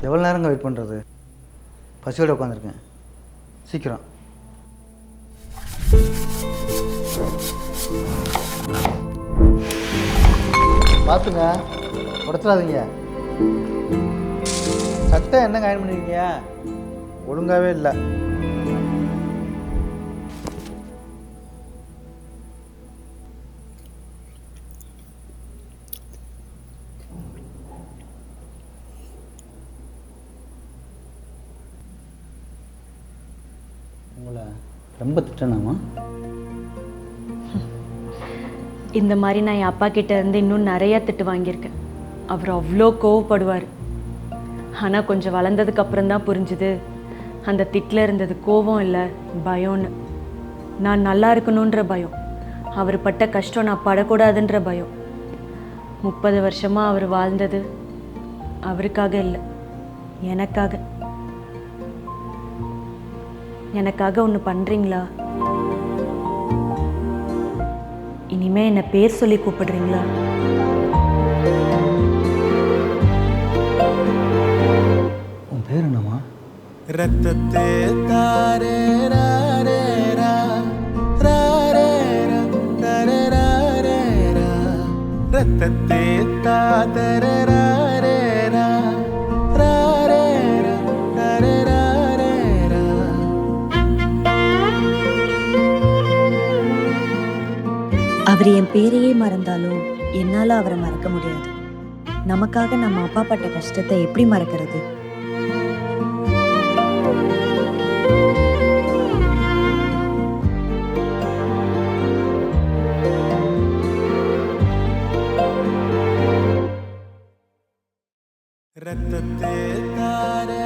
எவ்வளோ நேரங்க வெயிட் பண்ணுறது? பசியோடு உட்காந்துருக்கேன். சீக்கிரம். பார்த்துங்க, உடச்சிடாதீங்க. சட்டை என்ன காயின் பண்ணிருக்கீங்க? ஒழுங்காகவே இல்லை. உங்களை ரொம்ப திட்டனாமா? இந்த மாதிரி நான் என் அப்பா கிட்ட இருந்து இன்னும் நிறைய திட்டு வாங்கியிருக்கேன். அவர் அவ்வளோ கோவப்படுவார். ஆனால் கொஞ்சம் வளர்ந்ததுக்கு அப்புறம் தான் புரிஞ்சுது, அந்த திட்டில் இருந்தது கோவம் இல்லை, பயம்னு. நான் நல்லா இருக்கணுன்ற பயம், அவர் பட்ட கஷ்டம் நான் படக்கூடாதுன்ற பயம். 30 வருஷமாக அவர் வாழ்ந்தது அவருக்காக இல்லை, எனக்காக. எனக்காக ஒன்று பண்ணுறீங்களா? இனிமே என்ன பேர் சொல்லி கூப்பிடுறீங்களா? உன் பேர் என்னம்மா? ரத்தத்தே தாரே ராரே ரா ராரே ரா தாரே ராரே ரா ரத்தத்தே தாரே ராரே ரா ராரே ரா தாரே ராரே ரா. அவர் என் பேரையே மறந்தாலும் என்னால் அவரை மறக்க முடியாது. நமக்காக நம்ம அப்பா பட்ட கஷ்டத்தை எப்படி மறக்கிறது? ரத்தத்தே தாரே